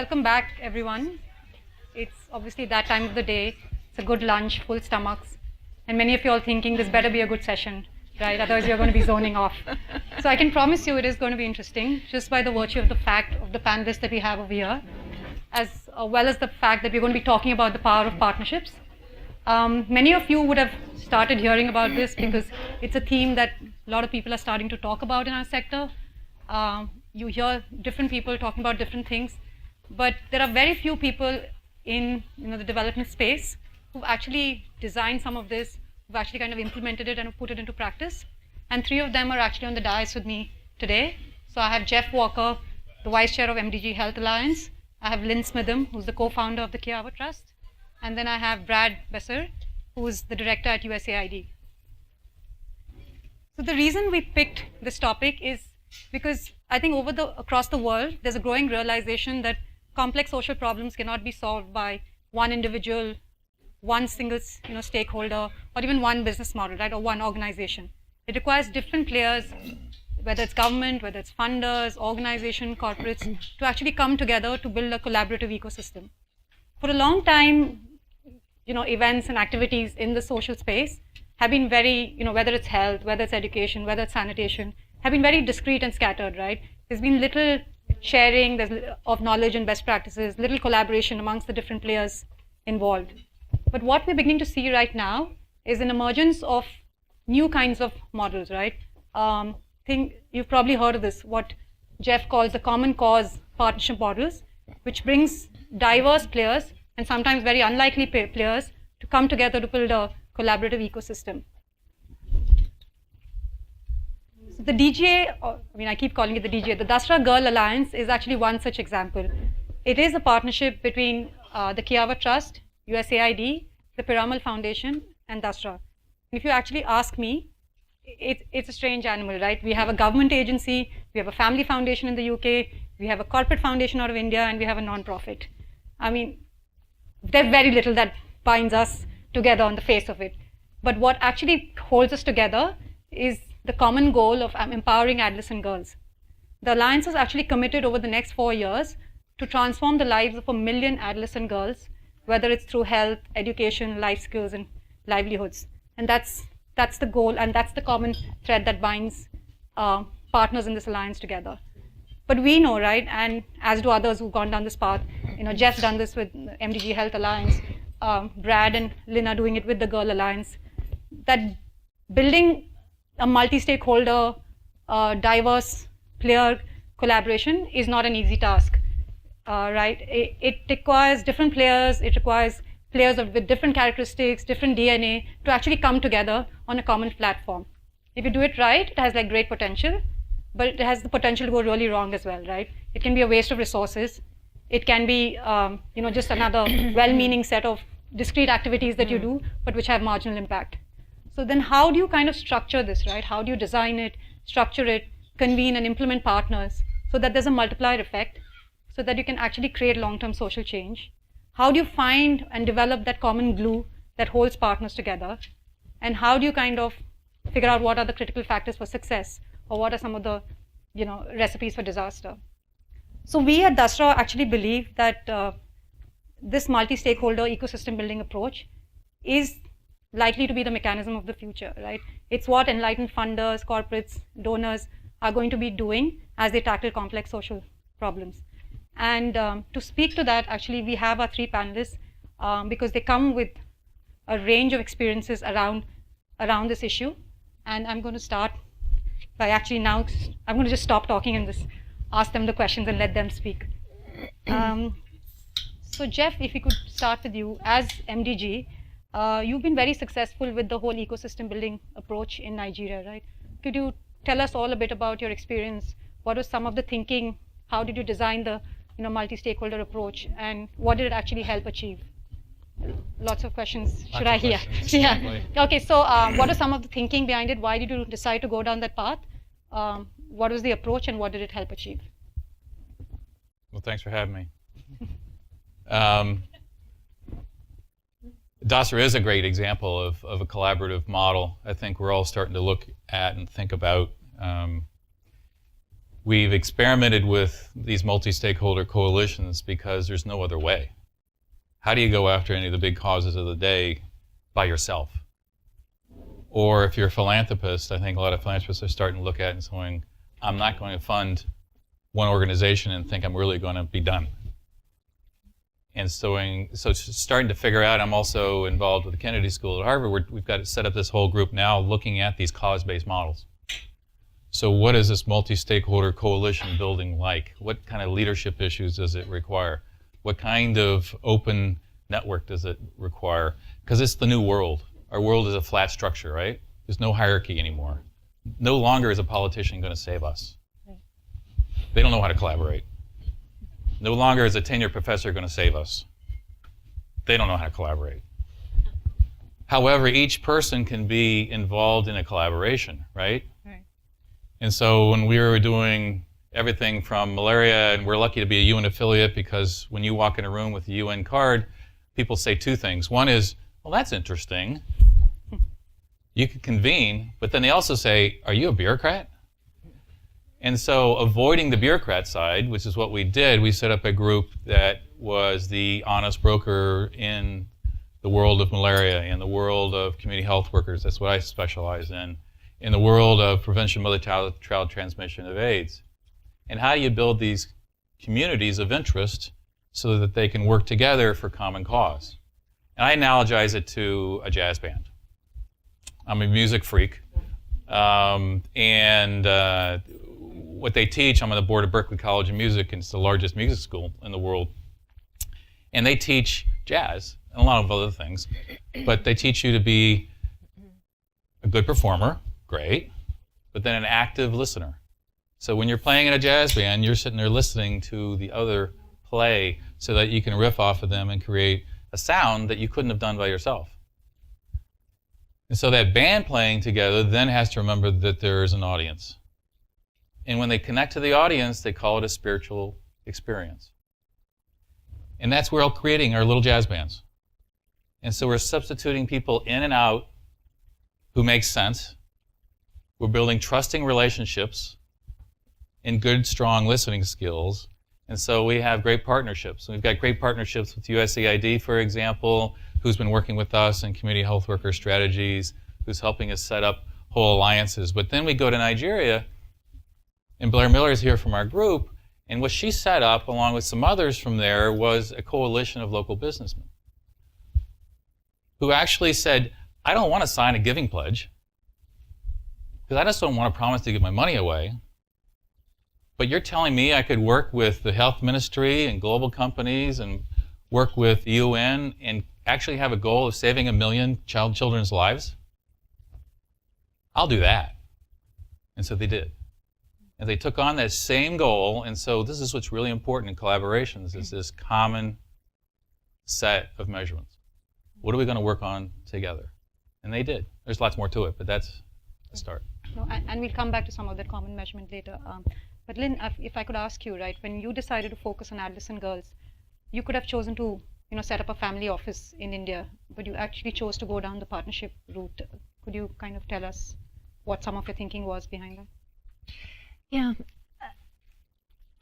welcome back, everyone. It's obviously that time of the day. It's a good lunch, full stomachs. And many of you all thinking this better be a good session, right? Otherwise you're going to be zoning off. So I can promise you it is going to be interesting, just by the virtue of the fact of the panelists that we have over here, as well as the fact that we're going to be talking about the power of partnerships. Many of you would have started hearing about this because it's a theme that a lot of people are starting to talk about in our sector. You hear different people talking about different things, but there are very few people in the development space who've actually designed some of this, who've actually kind of implemented it and have put it into practice. And 3 of them are actually on the dais with me today. So I have Jeff Walker, the Vice Chair of MDG Health Alliance. I have Lynne Smitham, who's the co-founder of the Kiawah Trust. And then I have Brad Bessire, who's the director at USAID. So the reason we picked this topic is because I think across the world, there's a growing realization that complex social problems cannot be solved by one individual, one single stakeholder, or even one business model, right, or one organization. It requires different players, whether it's government, whether it's funders, organization, corporates, to actually come together to build a collaborative ecosystem. For a long time, events and activities in the social space have been very, whether it's health, whether it's education, whether it's sanitation, have been very discrete and scattered, right? There's been little sharing of knowledge and best practices, little collaboration amongst the different players involved. But what we're beginning to see right now is an emergence of new kinds of models, right? You've probably heard of this, what Jeff calls the common cause partnership models, which brings diverse players and sometimes very unlikely players to come together to build a collaborative ecosystem. So the DGA, I keep calling it the DGA, the Dasra Girl Alliance is actually one such example. It is a partnership between the Kiawah Trust, USAID, the Piramal Foundation, and Dasra. If you actually ask me, it's a strange animal, right? We have a government agency, we have a family foundation in the UK, we have a corporate foundation out of India, and we have a non-profit. There's very little that binds us together on the face of it. But what actually holds us together is the common goal of empowering adolescent girls. The Alliance is actually committed over the next 4 years to transform the lives of 1 million adolescent girls, whether it's through health, education, life skills, and livelihoods. And that's the goal, and that's the common thread that binds partners in this alliance together. But we know, right, and as do others who've gone down this path, Jeff's done this with MDG Health Alliance, Brad and Lynne are doing it with the Girl Alliance, that building a multi-stakeholder, diverse player collaboration is not an easy task, right? It requires different players, it requires players with different characteristics, different DNA to actually come together on a common platform. If you do it right, it has great potential, but it has the potential to go really wrong as well, right? It can be a waste of resources. It can be, just another well-meaning set of discrete activities that you do, but which have marginal impact. So then how do you kind of structure this, right? How do you design it, structure it, convene and implement partners so that there's a multiplier effect, so that you can actually create long-term social change? How do you find and develop that common glue that holds partners together? And how do you kind of figure out what are the critical factors for success, or what are some of the recipes for disaster? So we at Dasra actually believe that this multi-stakeholder ecosystem building approach is likely to be the mechanism of the future, right? It's what enlightened funders, corporates, donors are going to be doing as they tackle complex social problems. And to speak to that, actually, we have our 3 panelists because they come with a range of experiences around this issue. And I'm going to start by I'm going to just stop talking and just ask them the questions and let them speak. So Jeff, if we could start with you. As MDG, you've been very successful with the whole ecosystem building approach in Nigeria, right? Could you tell us all a bit about your experience? What was some of the thinking? How did you design the multi-stakeholder approach, and what did it actually help achieve? Lots of questions. Should I hear? Yeah. Okay. So, what was some of the thinking behind it? Why did you decide to go down that path? What was the approach, and what did it help achieve? Well, thanks for having me. Dasra is a great example of a collaborative model. I think we're all starting to look at and think about. we've experimented with these multi-stakeholder coalitions because there's no other way. How do you go after any of the big causes of the day by yourself? Or if you're a philanthropist, I think a lot of philanthropists are starting to look at it and saying, I'm not going to fund one organization and think I'm really going to be done. And so starting to figure out, I'm also involved with the Kennedy School at Harvard. We've got to set up this whole group now looking at these cause-based models. So what is this multi-stakeholder coalition building like? What kind of leadership issues does it require? What kind of open network does it require? Because it's the new world. Our world is a flat structure, right? There's no hierarchy anymore. No longer is a politician going to save us. They don't know how to collaborate. No longer is a tenured professor going to save us. They don't know how to collaborate. However, each person can be involved in a collaboration, right? Right. And so when we were doing everything from malaria, and we're lucky to be a UN affiliate because when you walk in a room with a UN card, people say two things. One is, well, that's interesting. You could convene, but then they also say, are you a bureaucrat? And so avoiding the bureaucrat side, which is what we did, we set up a group that was the honest broker in the world of malaria, in the world of community health workers, that's what I specialize in the world of prevention of mother-child transmission of AIDS. And how do you build these communities of interest so that they can work together for common cause? And I analogize it to a jazz band. I'm a music freak. What they teach, I'm on the board of Berklee College of Music, and it's the largest music school in the world. And they teach jazz and a lot of other things, but they teach you to be a good performer, great, but then an active listener. So when you're playing in a jazz band, you're sitting there listening to the other play so that you can riff off of them and create a sound that you couldn't have done by yourself. And so that band playing together then has to remember that there is an audience. And when they connect to the audience, they call it a spiritual experience. And that's where we're creating our little jazz bands. And so we're substituting people in and out who make sense. We're building trusting relationships and good, strong listening skills. And so we have great partnerships. We've got great partnerships with USAID, for example, who's been working with us in community health worker strategies, who's helping us set up whole alliances. But then we go to Nigeria, and Blair Miller is here from our group, and what she set up, along with some others from there, was a coalition of local businessmen who actually said, I don't want to sign a giving pledge, because I just don't want to promise to give my money away. But you're telling me I could work with the health ministry and global companies and work with the UN and actually have a goal of saving 1 million children's lives? I'll do that. And so they did. And they took on that same goal, and so this is what's really important in collaborations, is this common set of measurements. What are we going to work on together? And they did. There's lots more to it, but that's the start. No, and we'll come back to some of that common measurement later. But Lynne, if I could ask you, right, when you decided to focus on adolescent girls, you could have chosen to, set up a family office in India, but you actually chose to go down the partnership route. Could you kind of tell us what some of your thinking was behind that? Yeah,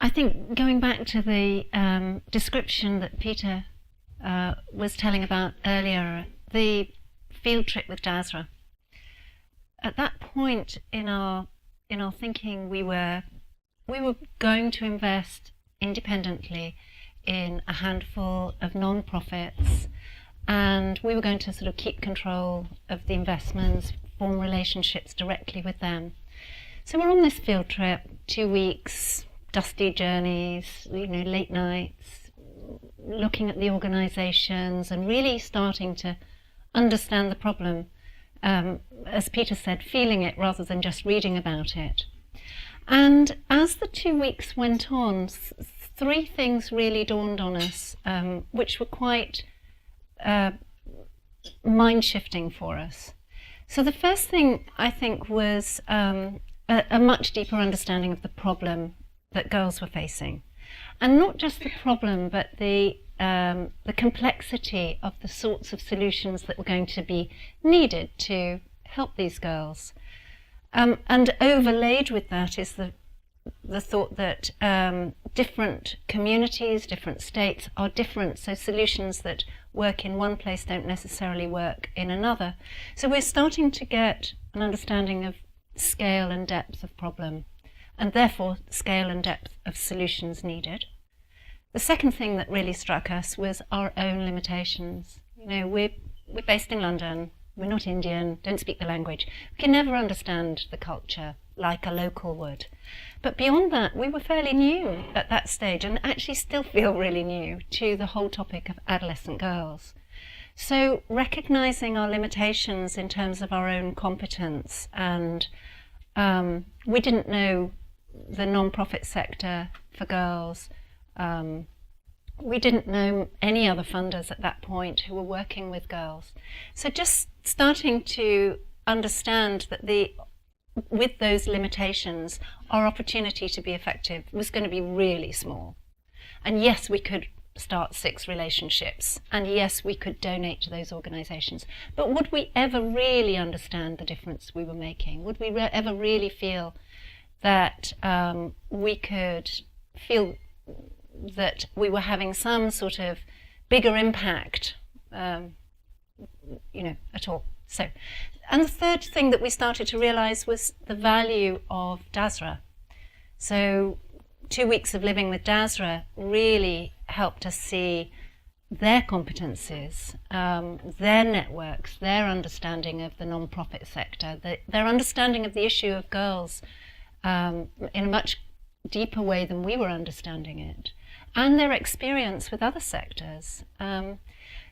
I think going back to the description that Peter was telling about earlier, the field trip with Dasra. At that point in our thinking, we were going to invest independently in a handful of non-profits, and we were going to sort of keep control of the investments, form relationships directly with them. So we're on this field trip, 2 weeks, dusty journeys, late nights, looking at the organizations and really starting to understand the problem. As Peter said, feeling it rather than just reading about it. And as the 2 weeks went on, 3 things really dawned on us, which were quite mind-shifting for us. So the first thing, I think, was a much deeper understanding of the problem that girls were facing. And not just the problem, but the complexity of the sorts of solutions that were going to be needed to help these girls. And overlaid with that is the thought that different communities, different states are different, so solutions that work in one place don't necessarily work in another. So we're starting to get an understanding of scale and depth of problem, and therefore scale and depth of solutions needed. The second thing that really struck us was our own limitations. You know, we're based in London, we're not Indian, don't speak the language. We can never understand the culture like a local would. But beyond that, we were fairly new at that stage, and actually still feel really new to the whole topic of adolescent girls. So recognizing our limitations in terms of our own competence, and we didn't know the non-profit sector for girls. We didn't know any other funders at that point who were working with girls. So just starting to understand that with those limitations, our opportunity to be effective was going to be really small. And yes, we could start 6 relationships, and yes, we could donate to those organizations. But would we ever really understand the difference we were making? Would we ever really feel that we could feel that we were having some sort of bigger impact, at all? So, and the third thing that we started to realize was the value of Dasra. So 2 weeks of living with Dasra really helped us see their competencies, their networks, their understanding of the non-profit sector, their understanding of the issue of girls in a much deeper way than we were understanding it, and their experience with other sectors.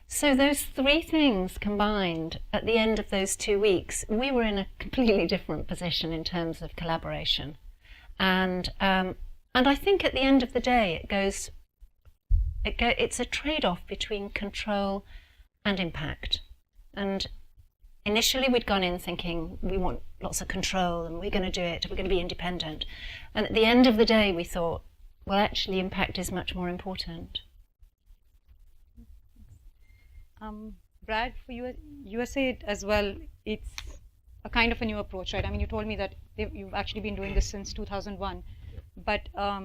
So those 3 things combined, at the end of those 2 weeks, we were in a completely different position in terms of collaboration. And I think at the end of the day, it's a trade-off between control and impact. And initially we'd gone in thinking we want lots of control and we're going to do it, we're going to be independent. And at the end of the day, we thought, well, actually impact is much more important. Brad, for USAID as well, it's a kind of a new approach, right? I mean, you told me that you've actually been doing this since 2001, but I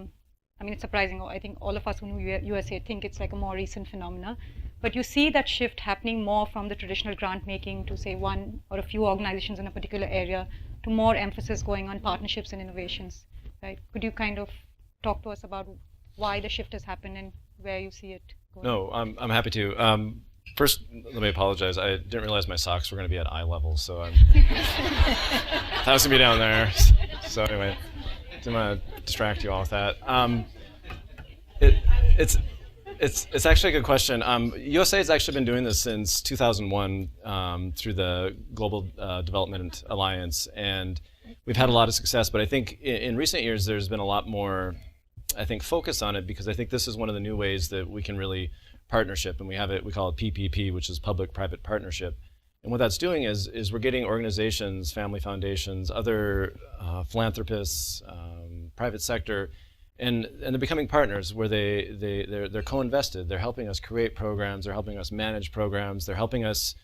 mean, it's surprising. I think all of us who know USAID think it's like a more recent phenomena, but you see that shift happening more from the traditional grant making to, say, one or a few organizations in a particular area to more emphasis going on partnerships and innovations, right? Could you kind of talk to us about why the shift has happened and where you see it going? No, I'm happy to. First, let me apologize. I didn't realize my socks were going to be at eye level, so I'm that was going to be down there. So anyway, didn't want to distract you all with that. It's actually a good question. USAID's actually been doing this since 2001 through the Global Development Alliance, and we've had a lot of success. But I think in recent years there's been a lot more, I think, focus on it, because I think this is one of the new ways that we can really partnership, and we call it PPP, which is public-private partnership. And what that's doing is we're getting organizations, family foundations, other philanthropists, private sector, and they're becoming partners where they're co-invested. They're helping us create programs, they're helping us manage programs, they're helping us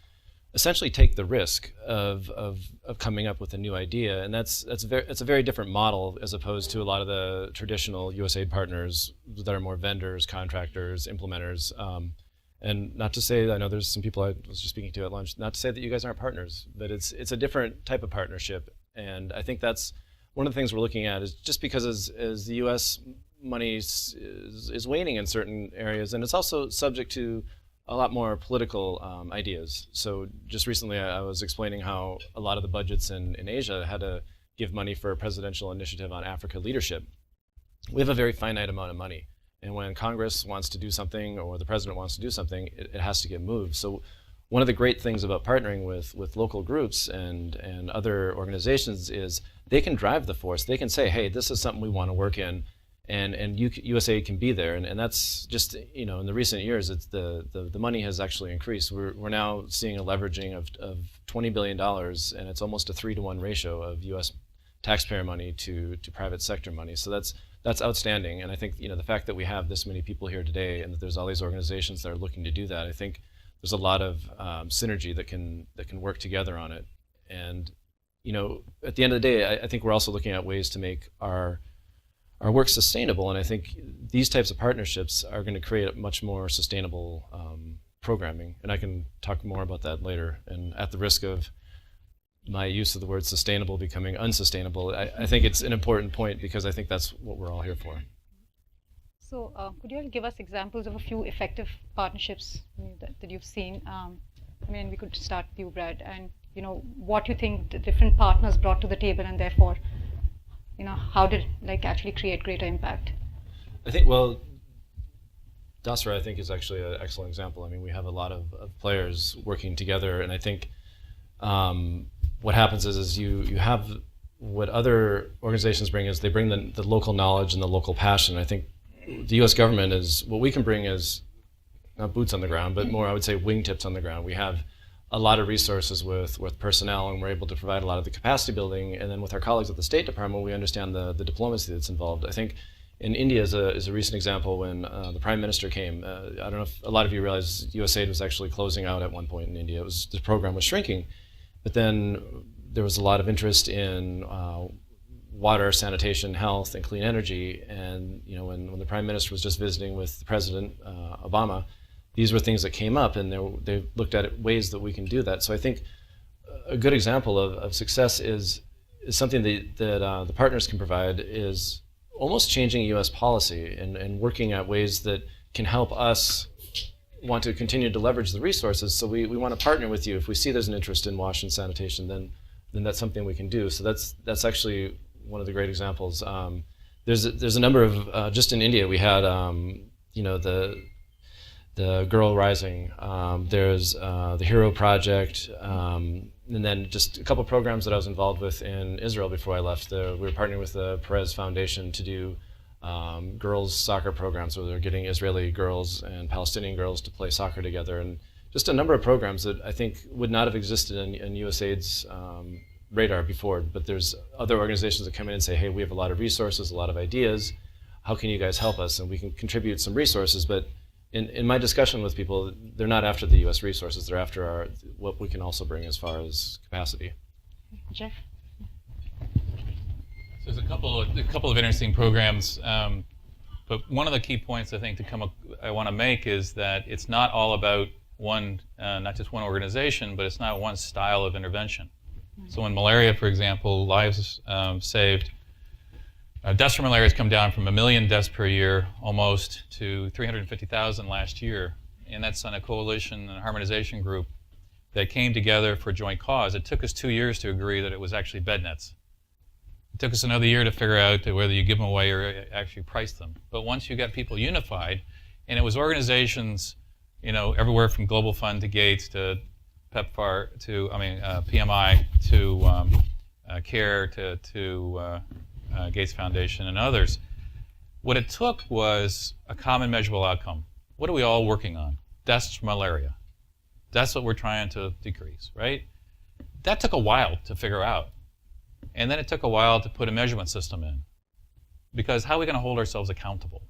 essentially take the risk of coming up with a new idea. And it's a very different model as opposed to a lot of the traditional USAID partners that are more vendors, contractors, implementers. And not to say, I know there's some people I was just speaking to at lunch, not to say that you guys aren't partners, but it's a different type of partnership. And I think that's one of the things we're looking at, is just because as the US money is waning in certain areas, and it's also subject to a lot more political ideas. So just recently I was explaining how a lot of the budgets in Asia had to give money for a presidential initiative on Africa leadership. We have a very finite amount of money. And when Congress wants to do something or the president wants to do something, it has to get moved. So one of the great things about partnering with local groups and other organizations is they can drive the force. They can say, hey, this is something we want to work in, and USAID can be there. And that's just, in the recent years, it's the money has actually increased. We're now seeing a leveraging of $20 billion, and it's almost a 3-to-1 ratio of US taxpayer money to private sector money. So that's outstanding. And I think the fact that we have this many people here today and that there's all these organizations that are looking to do that, I think there's a lot of synergy that can work together on it. And at the end of the day, I think we're also looking at ways to make our our work sustainable. And I think these types of partnerships are going to create much more sustainable programming. And I can talk more about that later. And at the risk of my use of the word sustainable becoming unsustainable, I think it's an important point because I think that's what we're all here for. So could you all give us examples of a few effective partnerships that you've seen? We could start with you, Brad, and what you think the different partners brought to the table, and therefore, how did actually create greater impact? I think, Dasra, I think, is actually an excellent example. I mean, we have a lot of players working together, and I think what happens is you have what other organizations bring is they bring the local knowledge and the local passion. I think the U.S. government is, what we can bring is not boots on the ground, but more, I would say, wingtips on the ground. We have a lot of resources with personnel, and we're able to provide a lot of the capacity building. And then with our colleagues at the State Department, we understand the diplomacy that's involved. I think in India is a recent example when the Prime Minister came. I don't know if a lot of you realize USAID was actually closing out at one point in India. The program was shrinking, but then there was a lot of interest in water, sanitation, health, and clean energy. And when the Prime Minister was just visiting with President Obama, these were things that came up, and they looked at ways that we can do that. So I think a good example of success is something that the partners can provide is almost changing U.S. policy and working at ways that can help us want to continue to leverage the resources. So we want to partner with you. If we see there's an interest in wash and sanitation, then that's something we can do. So that's actually one of the great examples. There's a number of, just in India, we had the Girl Rising, there's the Hero Project, and then just a couple of programs that I was involved with in Israel before I left. We were partnering with the Perez Foundation to do girls soccer programs where they're getting Israeli girls and Palestinian girls to play soccer together, and just a number of programs that I think would not have existed in USAID's radar before. But there's other organizations that come in and say, hey, we have a lot of resources, a lot of ideas. How can you guys help us? And we can contribute some resources, but in my discussion with people, they're not after the U.S. resources. They're after what we can also bring as far as capacity. Jeff? So there's a couple of interesting programs, but one of the key points I think I want to make is that it's not all about not just one organization, but it's not one style of intervention. So in malaria, for example, lives saved. Deaths from malaria has come down from 1 million deaths per year almost to 350,000 last year. And that's on a coalition and harmonization group that came together for a joint cause. It took us 2 years to agree that it was actually bed nets. It took us another year to figure out whether you give them away or actually price them. But once you got people unified, and it was organizations, everywhere from Global Fund to Gates to PEPFAR to, PMI to CARE to Gates Foundation and others. What it took was a common measurable outcome. What are we all working on? Deaths from malaria. That's what we're trying to decrease, right? That took a while to figure out. And then it took a while to put a measurement system in. Because how are we going to hold ourselves accountable?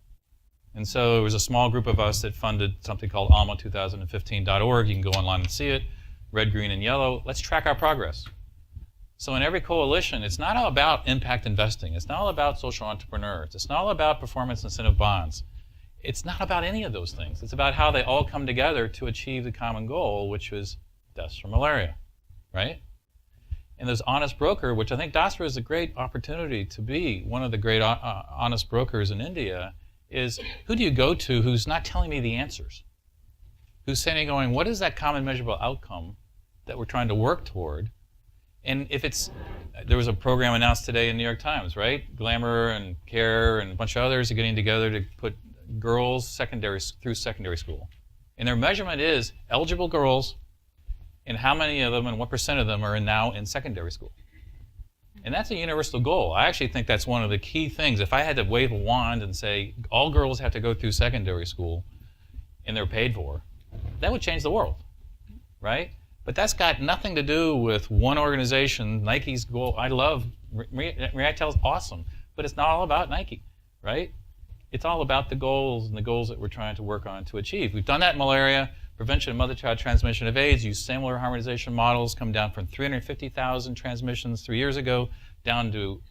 And so there was a small group of us that funded something called alma2015.org. You can go online and see it. Red, green, and yellow. Let's track our progress. So in every coalition, it's not all about impact investing. It's not all about social entrepreneurs. It's not all about performance incentive bonds. It's not about any of those things. It's about how they all come together to achieve the common goal, which was deaths from malaria, right? And there's honest broker, which I think Dasra is a great opportunity to be one of the great honest brokers in India, is who do you go to who's not telling me the answers? Who's saying, going, what is that common measurable outcome that we're trying to work toward? And if there was a program announced today in New York Times, right? Glamour and CARE and a bunch of others are getting together to put girls through secondary school. And their measurement is eligible girls and how many of them and what % of them are now in secondary school. And that's a universal goal. I actually think that's one of the key things. If I had to wave a wand and say all girls have to go through secondary school and they're paid for, that would change the world, right? But that's got nothing to do with one organization. Nike's goal, I love, Maria tells awesome, but it's not all about Nike, right? It's all about the goals and the goals that we're trying to work on to achieve. We've done that in malaria, prevention of mother-child transmission of AIDS, use similar harmonization models, come down from 350,000 transmissions 3 years ago, down to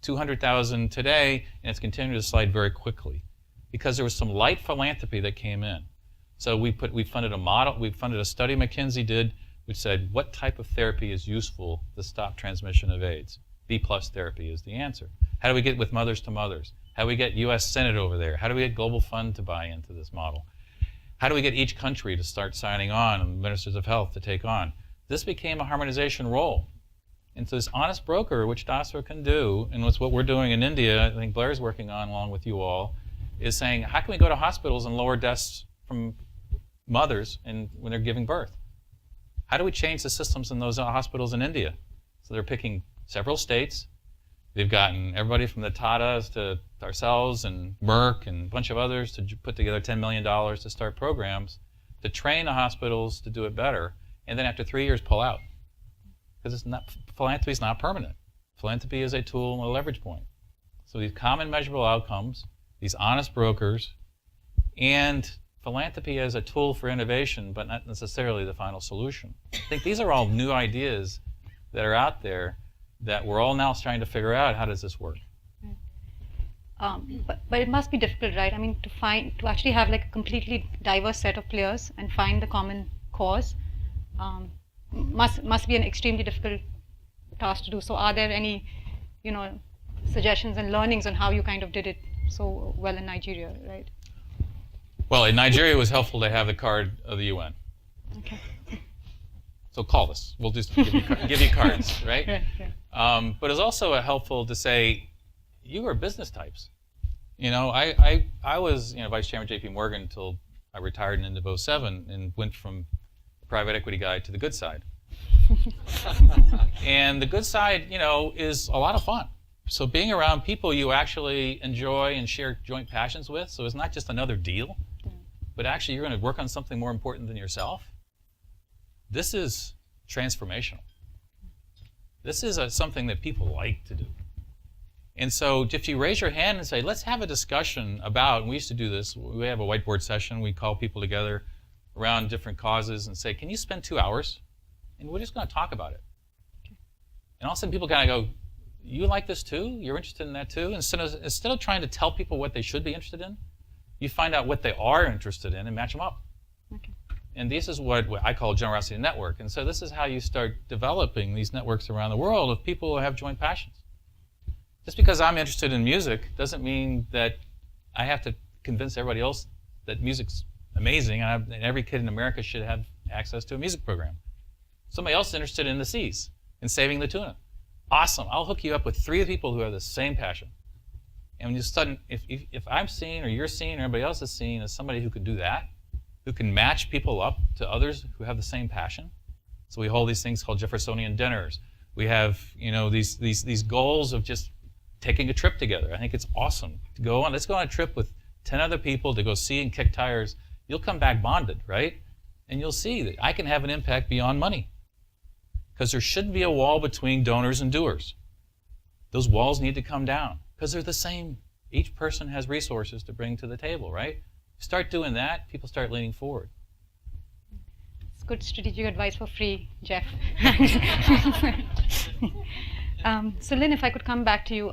200,000 today, and it's continuing to slide very quickly because there was some light philanthropy that came in. So we funded a model, we funded a study McKinsey did, which said what type of therapy is useful to stop transmission of AIDS. B+ therapy is the answer. How do we get with mothers to mothers? How do we get US Senate over there? How do we get Global Fund to buy into this model? How do we get each country to start signing on and ministers of health to take on? This became a harmonization role. And so this honest broker, which Dasra can do, and what's what we're doing in India, I think Blair's working on along with you all, is saying, how can we go to hospitals and lower deaths from mothers and when they're giving birth? How do we change the systems in those hospitals in India? So they're picking several states. They've gotten everybody from the Tatas to ourselves and Merck and a bunch of others to put together $10 million to start programs to train the hospitals to do it better, and then after 3 years pull out. Because philanthropy is not permanent. Philanthropy is a tool and a leverage point. So these common measurable outcomes, these honest brokers, and philanthropy as a tool for innovation, but not necessarily the final solution. I think these are all new ideas that are out there that we're all now trying to figure out, how does this work? But it must be difficult, right? I mean, to actually have like a completely diverse set of players and find the common cause must be an extremely difficult task to do. So are there any, suggestions and learnings on how you kind of did it so well in Nigeria, right? Well, in Nigeria, it was helpful to have the card of the UN. Okay. So call us. We'll just give you cards, right? Yeah. But it's also helpful to say, you are business types. I was Vice Chairman JP Morgan until I retired in the end of 2007 and went from private equity guy to the good side. And the good side, is a lot of fun. So being around people you actually enjoy and share joint passions with, so it's not just another deal, but actually you're going to work on something more important than yourself. This is transformational. This is something that people like to do. And so if you raise your hand and say, let's have a discussion about, and we used to do this, we have a whiteboard session, we call people together around different causes and say, can you spend 2 hours? And we're just going to talk about it. And all of a sudden people kind of go, you like this too? You're interested in that too? Instead of trying to tell people what they should be interested in, you find out what they are interested in and match them up. Okay. And this is what I call generosity network. And so this is how you start developing these networks around the world of people who have joint passions. Just because I'm interested in music doesn't mean that I have to convince everybody else that music's amazing and every kid in America should have access to a music program. Somebody else is interested in the seas and saving the tuna. Awesome, I'll hook you up with 3 people who have the same passion. And when you sudden, if I'm seen or you're seen or everybody else is seen as somebody who could do that, who can match people up to others who have the same passion. So we hold these things called Jeffersonian dinners. We have these goals of just taking a trip together. I think it's awesome to go on. Let's go on a trip with 10 other people to go see and kick tires. You'll come back bonded, right? And you'll see that I can have an impact beyond money. Because there shouldn't be a wall between donors and doers. Those walls need to come down because they're the same. Each person has resources to bring to the table, right? Start doing that, people start leaning forward. It's good strategic advice for free, Jeff. So Lynne, if I could come back to you,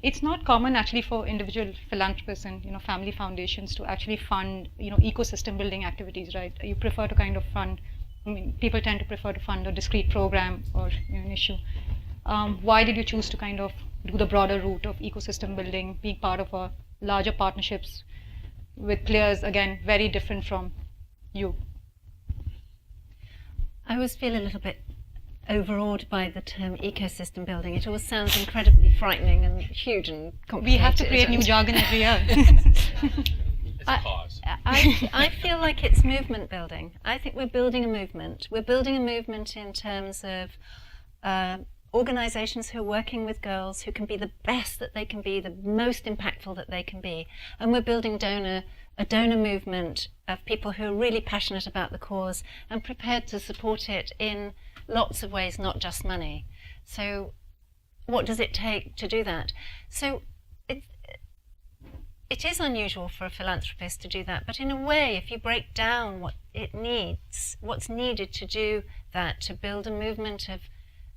it's not common actually for individual philanthropists and family foundations to actually fund ecosystem building activities, right? You prefer to kind of fund. People tend to prefer to fund a discrete program or an issue. Why did you choose to kind of do the broader route of ecosystem building, being part of a larger partnerships with players, again, very different from you? I always feel a little bit overawed by the term ecosystem building. It always sounds incredibly frightening and huge and complicated. We have to create new jargon every year. It's a cause. I feel like it's movement building. I think we're building a movement. We're building a movement in terms of organizations who are working with girls who can be the best that they can be, the most impactful that they can be. And we're building a donor movement of people who are really passionate about the cause and prepared to support it in lots of ways, not just money. So what does it take to do that? So it is unusual for a philanthropist to do that, but in a way, if you break down what it needs, what's needed to do that, to build a movement of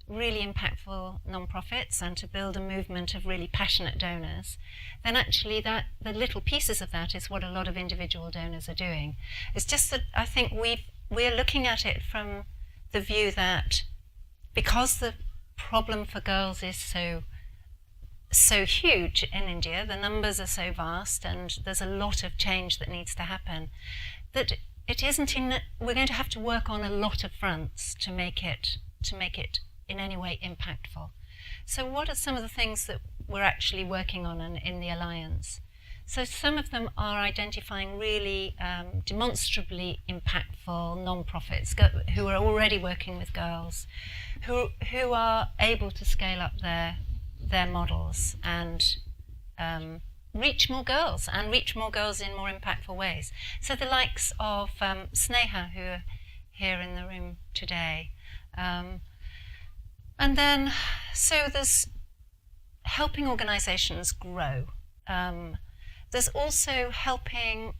really impactful nonprofits and to build a movement of really passionate donors, then actually the little pieces of that is what a lot of individual donors are doing. It's just that I think we're looking at it from the view that because the problem for girls is so huge in India, the numbers are so vast, and there's a lot of change that needs to happen, that it isn't we're going to have to work on a lot of fronts to make it in any way impactful. So what are some of the things that we're actually working on in the Alliance? So some of them are identifying really demonstrably impactful non-profits who are already working with girls, who are able to scale up their models and reach more girls in more impactful ways. So the likes of Sneha, who are here in the room today. And then, so there's helping organizations grow. There's also helping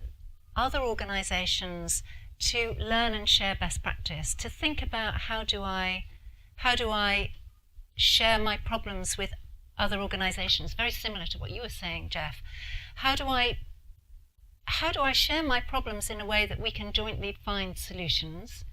other organizations to learn and share best practice, to think about how do I share my problems with other organizations, very similar to what you were saying, Jeff. How do I share my problems in a way that we can jointly find solutions?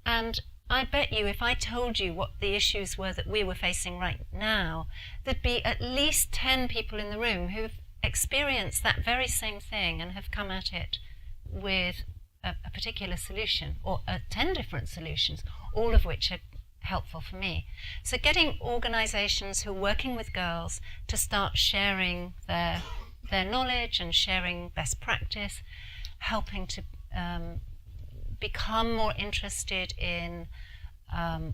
And I bet you if I told you what the issues were that we were facing right now, there'd be at least 10 people in the room who've experienced that very same thing and have come at it with a particular solution, or 10 different solutions, all of which are helpful for me. So getting organizations who are working with girls to start sharing their knowledge and sharing best practice, helping to become more interested in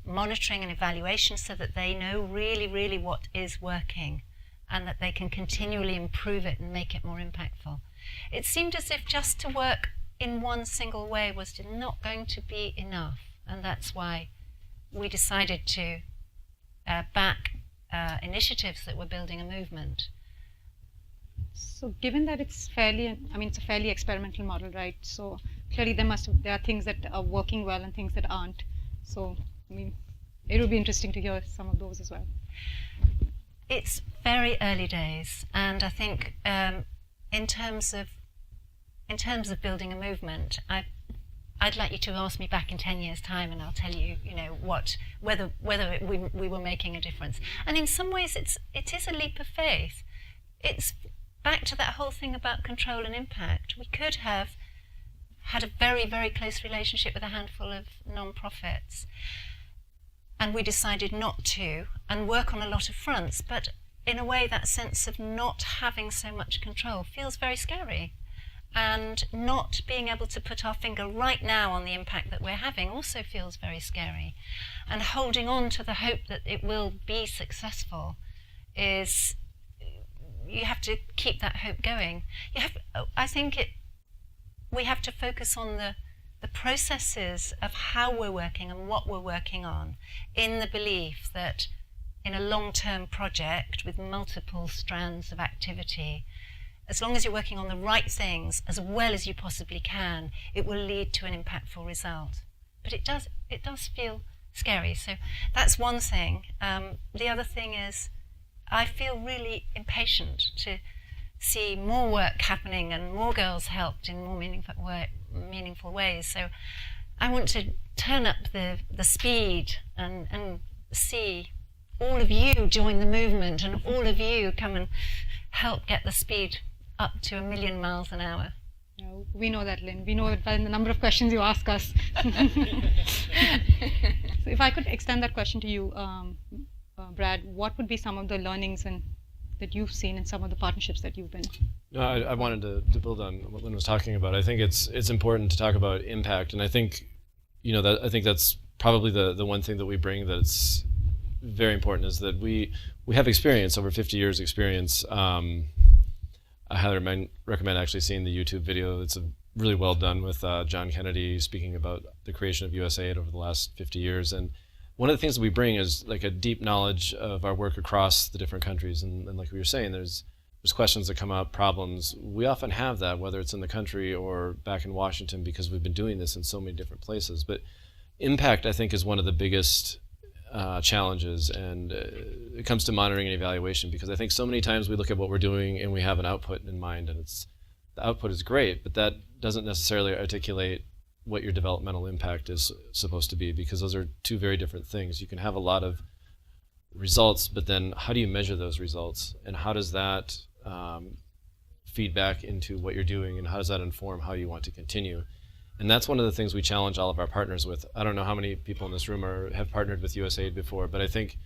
monitoring and evaluation so that they know really, really what is working and that they can continually improve it and make it more impactful. It seemed as if just to work in one single way was not going to be enough, and that's why we decided to back initiatives that were building a movement. So given that it's it's a fairly experimental model, right? So clearly there are things that are working well and things that aren't. So it would be interesting to hear some of those as well. It's very early days, and I think in terms of building a movement, I'd like you to ask me back in 10 years' time, and I'll tell you, whether we were making a difference. And in some ways, it is a leap of faith. It's back to that whole thing about control and impact. We could have had a very, very close relationship with a handful of non-profits, and we decided not to, and work on a lot of fronts. But in a way, that sense of not having so much control feels very scary. And not being able to put our finger right now on the impact that we're having also feels very scary. And holding on to the hope that it will be successful is, you have to keep that hope going. We have to focus on the processes of how we're working and what we're working on, in the belief that in a long-term project with multiple strands of activity, as long as you're working on the right things as well as you possibly can, it will lead to an impactful result. But it does feel scary. So that's one thing. The other thing is, I feel really impatient to see more work happening and more girls helped in more meaningful ways. So I want to turn up the speed and see all of you join the movement, and all of you come and help get the speed up to 1 million miles an hour. We know that, Lynne. We know it by the number of questions you ask us. So if I could extend that question to you, Brad, what would be some of the learnings that you've seen in some of the partnerships that you've been? No, I wanted to build on what Lynne was talking about. I think it's important to talk about impact, and I think I think that's probably the one thing that we bring that's very important, is that we have experience, over 50 years experience. I highly recommend actually seeing the YouTube video. It's really well done with John Kennedy speaking about the creation of USAID over the last 50 years. And one of the things that we bring is like a deep knowledge of our work across the different countries. And like we were saying, there's questions that come up, problems. We often have that, whether it's in the country or back in Washington, because we've been doing this in so many different places. But impact, I think, is one of the biggest challenges, and it comes to monitoring and evaluation, because I think so many times we look at what we're doing and we have an output in mind, and the output is great, but that doesn't necessarily articulate what your developmental impact is supposed to be, because those are two very different things. You can have a lot of results, but then how do you measure those results, and how does that feed back into what you're doing, and how does that inform how you want to continue? And that's one of the things we challenge all of our partners with. I don't know how many people in this room have partnered with USAID before, but I think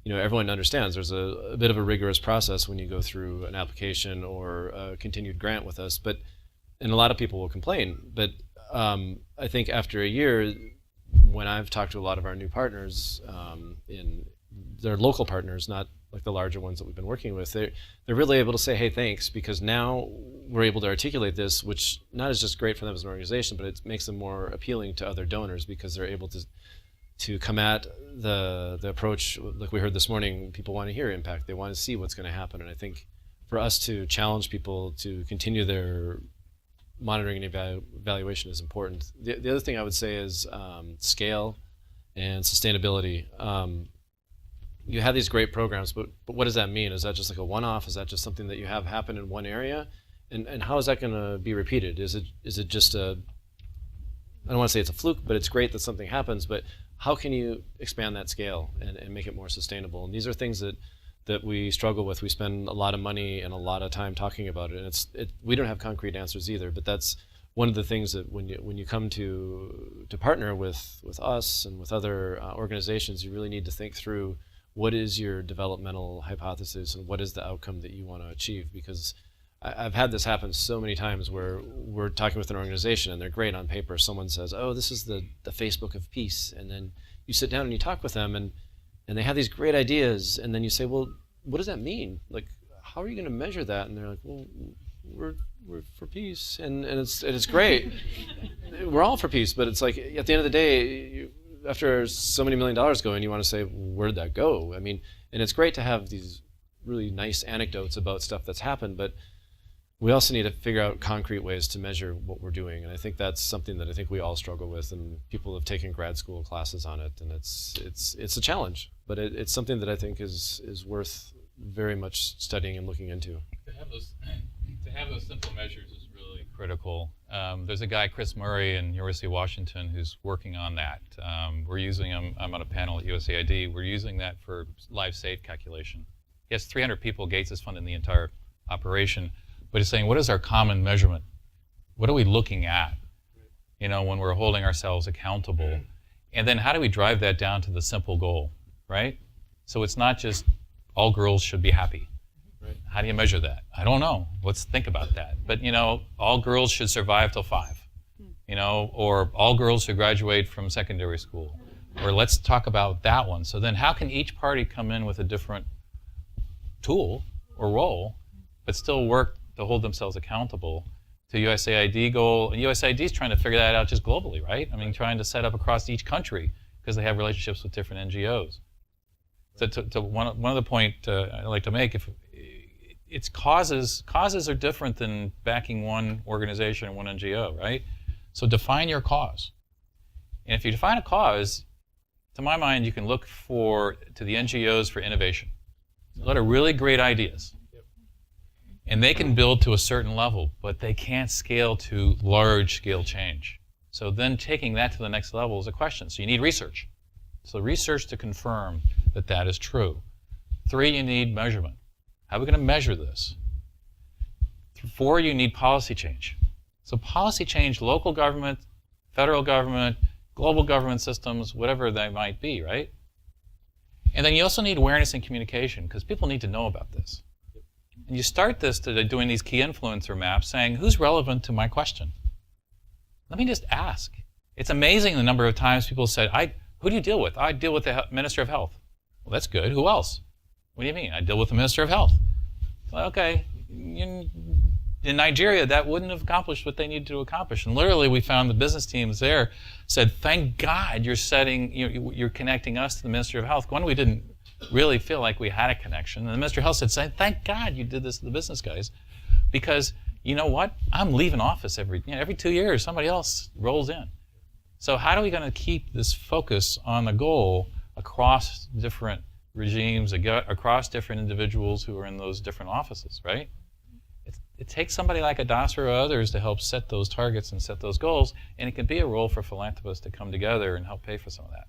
everyone understands there's a bit of a rigorous process when you go through an application or a continued grant with us. And a lot of people will complain. But I think after a year, when I've talked to a lot of our new partners, they're local partners, not like the larger ones that we've been working with, they're really able to say, hey, thanks, because now we're able to articulate this, which not is just great for them as an organization, but it makes them more appealing to other donors, because they're able to come at the approach, like we heard this morning. People want to hear impact, they want to see what's going to happen. And I think for us to challenge people to continue their monitoring and evaluation is important. The other thing I would say is scale and sustainability. You have these great programs, but what does that mean? Is that just like a one-off? Is that just something that you have happen in one area? And how is that going to be repeated? Is it just I don't want to say it's a fluke, but it's great that something happens, but how can you expand that scale and make it more sustainable? And these are things that we struggle with. We spend a lot of money and a lot of time talking about it, and we don't have concrete answers either, but that's one of the things that when you come to partner with us and with other organizations, you really need to think through what is your developmental hypothesis and what is the outcome that you want to achieve. Because I've had this happen so many times where we're talking with an organization and they're great on paper. Someone says, oh, this is the Facebook of peace. And then you sit down and you talk with them and they have these great ideas. And then you say, well, what does that mean? Like, how are you going to measure that? And they're like, well, we're for peace. And it's great. We're all for peace. But it's like, at the end of the day, after so many $1 million go in, you want to say, where'd that go? I mean, and it's great to have these really nice anecdotes about stuff that's happened, but we also need to figure out concrete ways to measure what we're doing. And I think that's something that I think we all struggle with, and people have taken grad school classes on it, and it's a challenge, but it's something that I think is worth very much studying and looking into. To have those simple measures is really critical. There's a guy, Chris Murray, in University of Washington, who's working on that. We're using him. I'm on a panel at USAID. We're using that for live save calculation. He has 300 people. Gates is funding the entire operation, but he's saying, what is our common measurement? What are we looking at? When we're holding ourselves accountable, and then how do we drive that down to the simple goal, right? So it's not just all girls should be happy. Right. How do you measure that? I don't know. Let's think about that. But all girls should survive till 5. Or all girls should graduate from secondary school. Or let's talk about that one. So then how can each party come in with a different tool or role, but still work to hold themselves accountable to USAID goal? And USAID is trying to figure that out just globally, right? I mean, trying to set up across each country because they have relationships with different NGOs. So to one of the point I like to make, if it's causes are different than backing one organization or one NGO, right? So define your cause. And if you define a cause, to my mind, you can look to the NGOs for innovation. A lot of really great ideas. And they can build to a certain level, but they can't scale to large scale change. So then taking that to the next level is a question. So you need research. So research to confirm that is true. 3, you need measurement. How are we going to measure this? 4, you need policy change. So policy change, local government, federal government, global government systems, whatever they might be, right? And then you also need awareness and communication, because people need to know about this. And you start this to doing these key influencer maps saying, who's relevant to my question? Let me just ask. It's amazing the number of times people said, who do you deal with? I deal with the Minister of Health. Well, that's good. Who else? What do you mean? I deal with the Minister of Health. Well, okay. In Nigeria, that wouldn't have accomplished what they needed to accomplish. And literally, we found the business teams there said, thank God you're connecting us to the Ministry of Health. One, we didn't really feel like we had a connection. And the Ministry of Health said, thank God you did this to the business guys. Because you know what? I'm leaving office every 2 years, somebody else rolls in. So how are we going to keep this focus on the goal across different regimes, across different individuals who are in those different offices, right? It takes somebody like a Dasra or others to help set those targets and set those goals, and it can be a role for philanthropists to come together and help pay for some of that.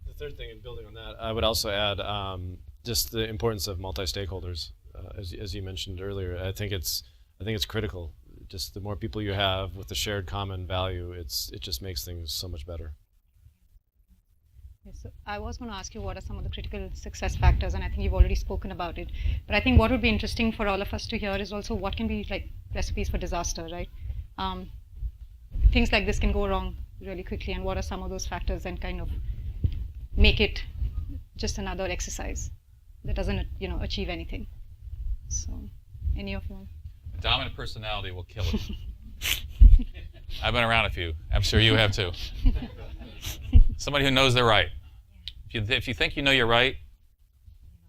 The third thing, in building on that, I would also add just the importance of multi-stakeholders, as you mentioned earlier. I think it's critical. Just the more people you have with the shared common value, it just makes things so much better. Yes, so I was going to ask you what are some of the critical success factors, and I think you've already spoken about it. But I think what would be interesting for all of us to hear is also what can be like recipes for disaster, right? Things like this can go wrong really quickly, and what are some of those factors, and kind of make it just another exercise that doesn't, achieve anything. So, any of you? Dominant personality will kill it. I've been around a few. I'm sure you have too. Somebody who knows they're right. If you think you know you're right,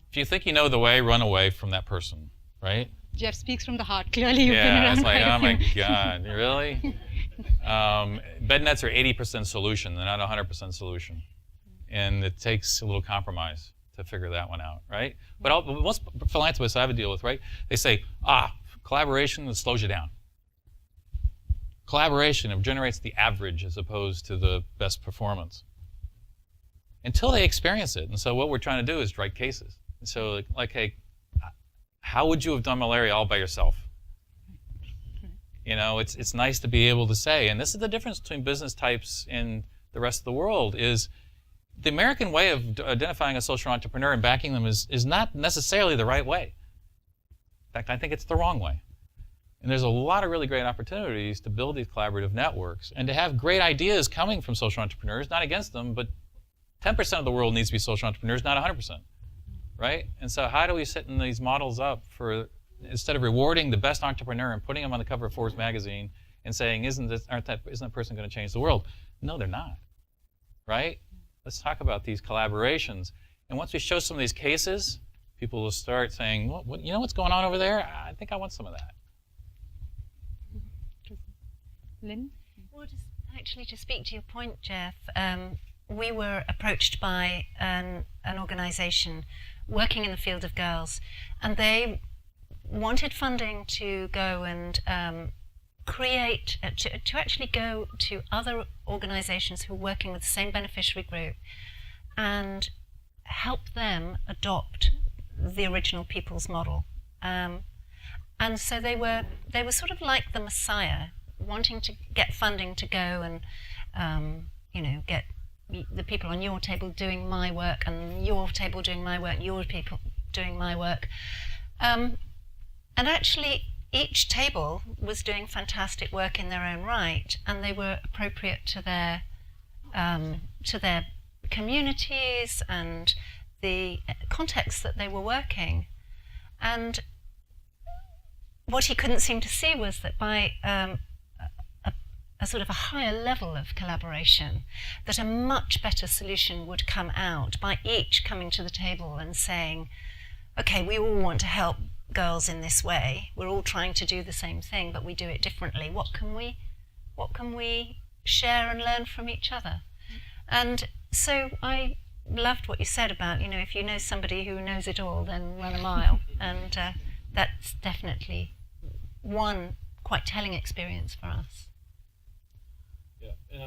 if you think you know the way, run away from that person, right? Jeff speaks from the heart. Clearly, you've been Yeah, around. it's like, quite oh a my few. God, really? Bed nets are 80% solution. They're not 100% solution. And it takes a little compromise to figure that one out, right? But most philanthropists I have to deal with, right? They say, collaboration slows you down. Collaboration generates the average as opposed to the best performance. Until they experience it. And so what we're trying to do is write cases. And so hey, how would you have done malaria all by yourself? It's nice to be able to say, and this is the difference between business types and the rest of the world, is the American way of identifying a social entrepreneur and backing them is not necessarily the right way. In fact, I think it's the wrong way. And there's a lot of really great opportunities to build these collaborative networks and to have great ideas coming from social entrepreneurs, not against them, but 10% of the world needs to be social entrepreneurs, not 100%, right? And so how do we set these models up for, instead of rewarding the best entrepreneur and putting them on the cover of Forbes magazine and saying, isn't that person going to change the world? No, they're not, right? Let's talk about these collaborations. And once we show some of these cases, people will start saying, well, what's going on over there? I think I want some of that. Lynne? Well, just actually to speak to your point, Jeff, we were approached by an organization working in the field of girls, and they wanted funding to go and create, to actually go to other organizations who are working with the same beneficiary group and help them adopt the original people's model. And so they were sort of like the Messiah, wanting to get funding to go and get the people on your table doing my work, and your table doing my work, and your people doing my work. And actually, each table was doing fantastic work in their own right, and they were appropriate to their communities and the context that they were working. And what he couldn't seem to see was that by a sort of a higher level of collaboration, that a much better solution would come out by each coming to the table and saying, okay, we all want to help girls in this way. We're all trying to do the same thing, but we do it differently. What can we share and learn from each other? And so I loved what you said about, if you know somebody who knows it all, then run a mile. And that's definitely one quite telling experience for us. Yeah, and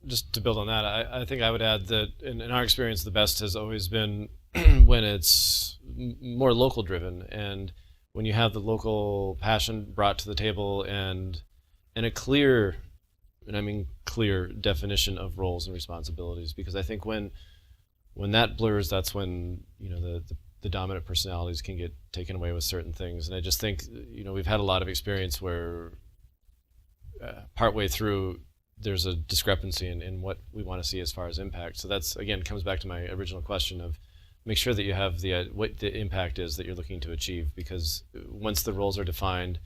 just to build on that, I think I would add that in our experience, the best has always been when it's more local driven, and when you have the local passion brought to the table and a clear, and I mean clear, definition of roles and responsibilities. Because I think when that blurs, that's when the dominant personalities can get taken away with certain things. And I just think we've had a lot of experience where partway through there's a discrepancy in what we want to see as far as impact. So that's, again, comes back to my original question of make sure that you have what the impact is that you're looking to achieve, because once the roles are defined,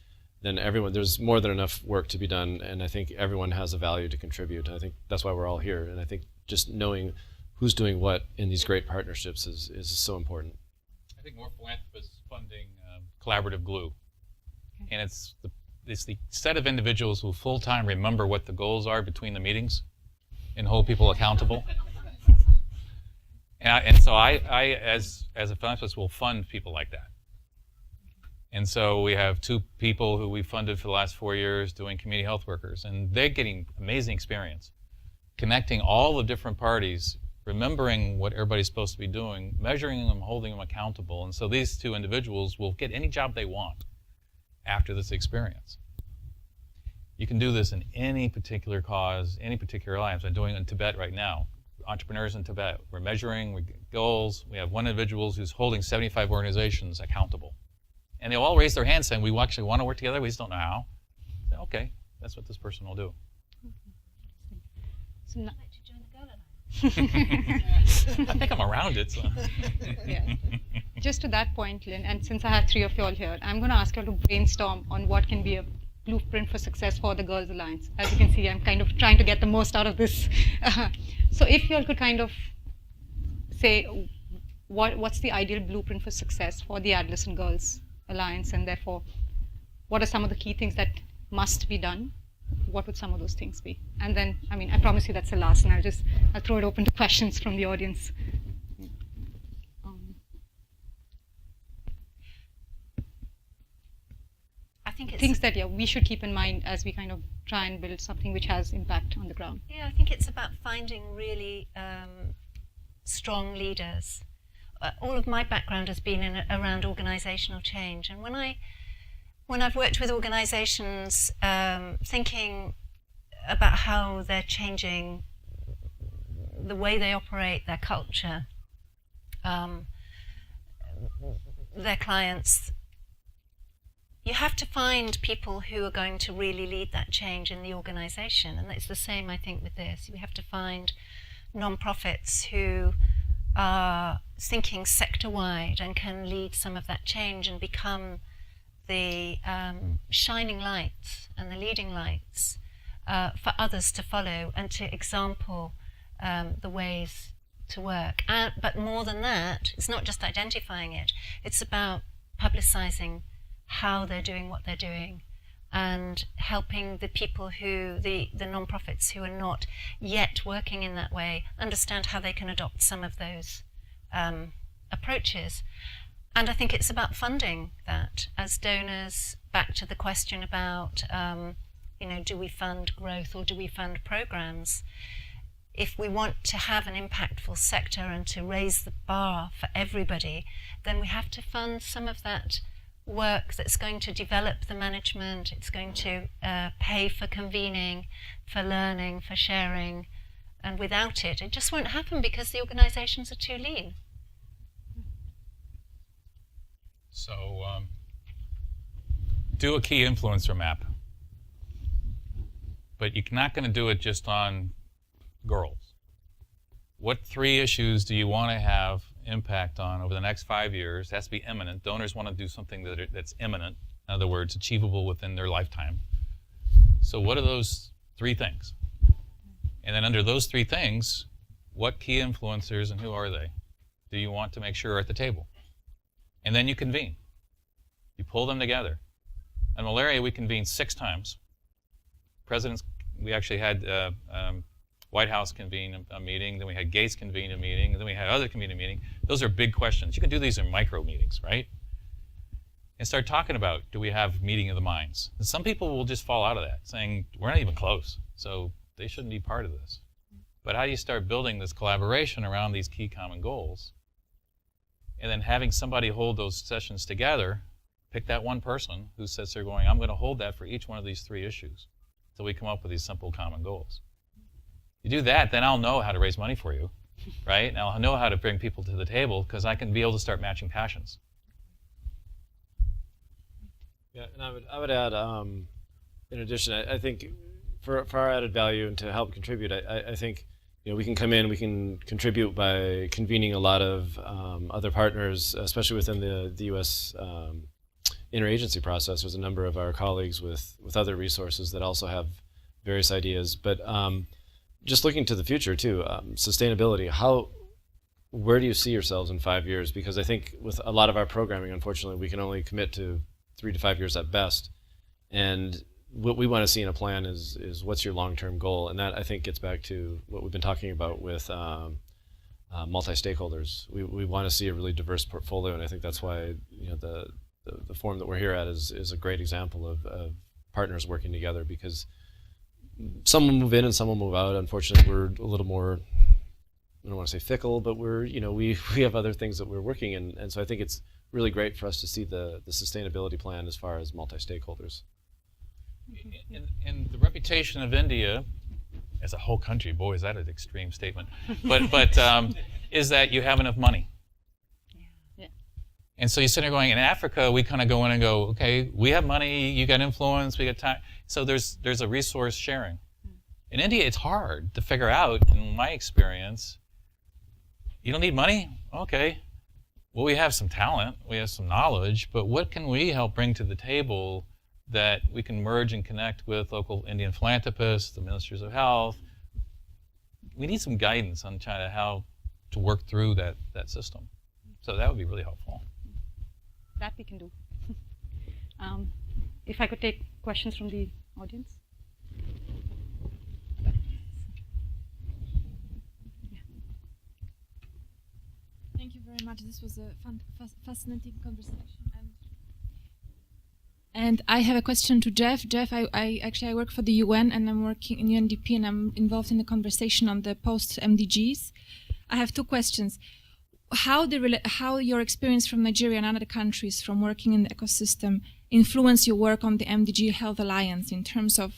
then there's more than enough work to be done, and I think everyone has a value to contribute. And I think that's why we're all here, and I think just knowing who's doing what in these great partnerships is so important. I think more philanthropists funding collaborative glue, and it's the set of individuals who full-time remember what the goals are between the meetings and hold people accountable. And so I as a philanthropist, will fund people like that. And so we have 2 people who we funded for the last 4 years doing community health workers, and they're getting amazing experience, connecting all the different parties, remembering what everybody's supposed to be doing, measuring them, holding them accountable. And so these 2 individuals will get any job they want after this experience. You can do this in any particular cause, any particular alliance. I'm doing it in Tibet right now. Entrepreneurs in Tibet. We're measuring, we get goals. We have 1 individual who's holding 75 organizations accountable. And they all raise their hands saying, we actually want to work together, we just don't know how. I say, okay, that's what this person will do. So I'd like to join the Girl Alliance. I think I'm around it. So. Yeah. Just to that point, Lynn, and since I have 3 of you all here, I'm going to ask you all to brainstorm on what can be a blueprint for success for the Girls Alliance. As you can see, I'm kind of trying to get the most out of this. So if you all could kind of say what's the ideal blueprint for success for the Adolescent Girls Alliance, and therefore what are some of the key things that must be done? What would some of those things be? And then, I mean, I promise you that's the last, and I'll throw it open to questions from the audience. I think it's Things that we should keep in mind as we kind of try and build something which has impact on the ground. Yeah, I think it's about finding really strong leaders. All of my background has been around organisational change, and when I've worked with organisations, thinking about how they're changing the way they operate, their culture, their clients, you have to find people who are going to really lead that change in the organisation. And it's the same, I think, with this. We have to find non-profits who are thinking sector-wide and can lead some of that change and become the shining lights and the leading lights for others to follow and to example the ways to work. But more than that, it's not just identifying it, it's about publicising how they're doing what they're doing and helping the people who, the non-profits who are not yet working in that way, understand how they can adopt some of those approaches. And I think it's about funding that as donors. Back to the question about, do we fund growth or do we fund programs? If we want to have an impactful sector and to raise the bar for everybody, then we have to fund some of that work that's going to develop the management. It's going to pay for convening, for learning, for sharing. And without it, it just won't happen because the organisations are too lean. So do a key influencer map. But you're not going to do it just on girls. What 3 issues do you want to have impact on over the next 5 years? It has to be imminent. Donors want to do something that's imminent. In other words, achievable within their lifetime. So what are those 3 things? And then under those 3 things, what key influencers and who are they do you want to make sure are at the table? And then you convene. You pull them together. On malaria, we convened 6 times. Presidents, we actually had White House convene a meeting, then we had Gates convene a meeting, and then we had other community meeting. Those are big questions. You can do these in micro meetings, right? And start talking about, do we have meeting of the minds? And some people will just fall out of that, saying, we're not even close, so they shouldn't be part of this. But how do you start building this collaboration around these key common goals? And then having somebody hold those sessions together, pick that one person who sits there going, I'm going to hold that for each one of these 3 issues until we come up with these simple common goals. You do that, then I'll know how to raise money for you, right? And I'll know how to bring people to the table because I can be able to start matching passions. Yeah, and I would add, in addition, I think for our added value and to help contribute, I think we can come in, we can contribute by convening a lot of other partners, especially within the U.S. Interagency process. There's a number of our colleagues with other resources that also have various ideas, but just looking to the future too, sustainability. Where do you see yourselves in 5 years? Because I think with a lot of our programming, unfortunately, we can only commit to 3 to 5 years at best. And what we want to see in a plan is what's your long-term goal? And that, I think, gets back to what we've been talking about with multi-stakeholders. We want to see a really diverse portfolio, and I think that's why the forum that we're here at is a great example of partners working together, because some will move in and some will move out. Unfortunately, we're a little more, I don't want to say fickle, but we have other things that we're working in, and so I think it's really great for us to see the sustainability plan as far as multi-stakeholders. And the reputation of India as a whole country, boy, is that an extreme statement, but is that you have enough money. Yeah. And so you sit there going, in Africa, we kind of go in and go, okay, we have money, you got influence, we got time. So there's a resource sharing. In India, it's hard to figure out, in my experience. You don't need money? Okay. Well, we have some talent, we have some knowledge, but what can we help bring to the table that we can merge and connect with local Indian philanthropists, the ministers of health? We need some guidance on China how to work through that system. So that would be really helpful. That we can do. If I could take questions from the audience. Thank you very much. This was a fascinating conversation. And I have a question to Jeff. Jeff, I actually work for the UN, and I'm working in UNDP, and I'm involved in the conversation on the post-MDGs. I have two questions. How your experience from Nigeria and other countries from working in the ecosystem influence your work on the MDG Health Alliance, in terms of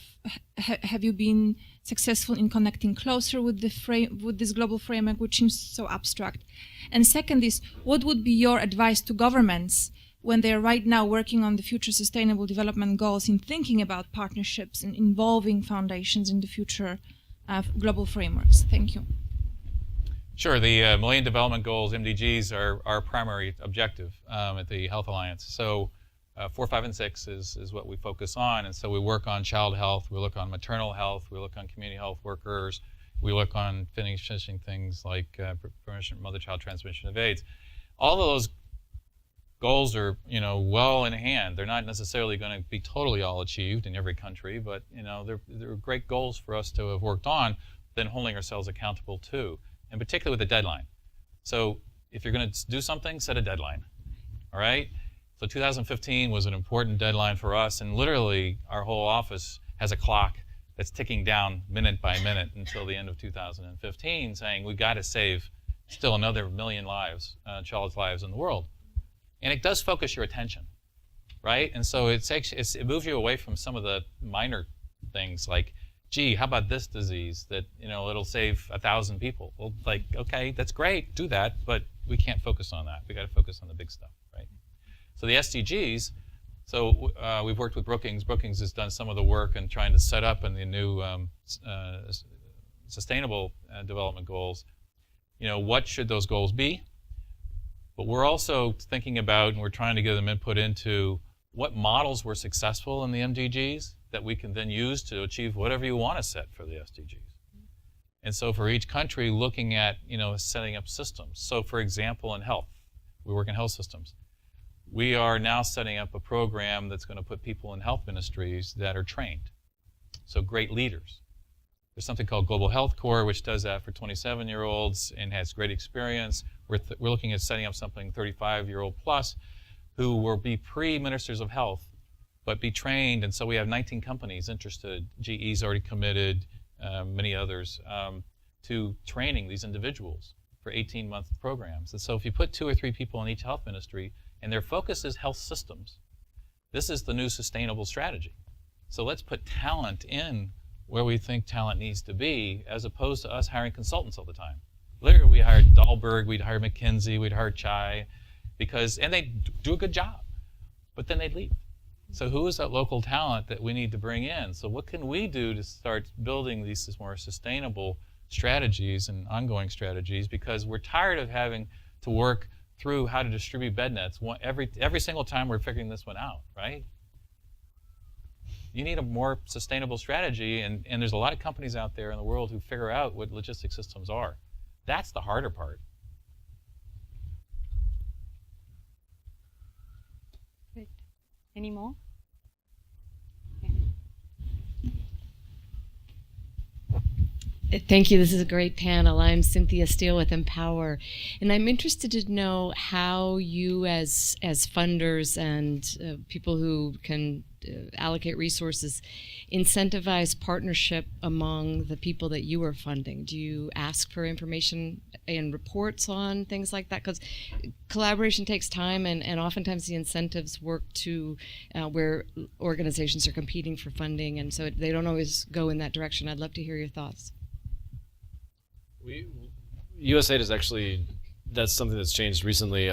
have you been successful in connecting closer with this global framework, which seems so abstract? And second is, what would be your advice to governments when they're right now working on the future sustainable development goals, in thinking about partnerships and involving foundations in the future global frameworks? Thank you. Sure, the Millennium Development Goals, MDGs, are our primary objective at the Health Alliance. So 4, 5, and 6 is what we focus on, and so we work on child health, we look on maternal health, we look on community health workers, we look on finishing things like prevention of mother-child transmission of AIDS. All of those goals are, well in hand. They're not necessarily going to be totally all achieved in every country, but they're great goals for us to have worked on, then holding ourselves accountable to, and particularly with a deadline. So if you're going to do something, set a deadline. All right. So 2015 was an important deadline for us, and literally our whole office has a clock that's ticking down minute by minute until the end of 2015, saying we got to save still another 1 million lives, child's lives in the world. And it does focus your attention, right? And so it moves you away from some of the minor things like, gee, how about this disease that, it'll save 1,000 people? Well, okay, that's great, do that, but we can't focus on that. We got to focus on the big stuff, right? So the SDGs, we've worked with Brookings. Brookings has done some of the work in trying to set up in the new sustainable development goals, what should those goals be? But we're also thinking about, and we're trying to give them input into, what models were successful in the MDGs that we can then use to achieve whatever you want to set for the SDGs. And so for each country, looking at, setting up systems. So for example, in health, we work in health systems. We are now setting up a program that's going to put people in health ministries that are trained. So great leaders. There's something called Global Health Corps, which does that for 27-year-olds and has great experience. We're looking at setting up something 35-year-old plus who will be pre-ministers of health, but be trained. And so we have 19 companies interested. GE's already committed, many others, to training these individuals for 18-month programs. And so if you put 2 or 3 people in each health ministry, and their focus is health systems, this is the new sustainable strategy. So let's put talent in where we think talent needs to be, as opposed to us hiring consultants all the time. Literally, we hired Dahlberg, we'd hire McKinsey, we'd hire Chai, and they do a good job, but then they'd leave. So who is that local talent that we need to bring in? So what can we do to start building these more sustainable strategies and ongoing strategies? Because we're tired of having to work through how to distribute bed nets every single time we're figuring this one out, right? You need a more sustainable strategy, and there's a lot of companies out there in the world who figure out what logistic systems are. That's the harder part. Great. Any more? Thank you. This is a great panel. I'm Cynthia Steele with Empower, and I'm interested to know how you, as funders and people who can allocate resources, incentivize partnership among the people that you are funding. Do you ask for information and reports on things like that? Because collaboration takes time, and oftentimes the incentives work to where organizations are competing for funding, and so they don't always go in that direction. I'd love to hear your thoughts. USAID is actually, that's something that's changed recently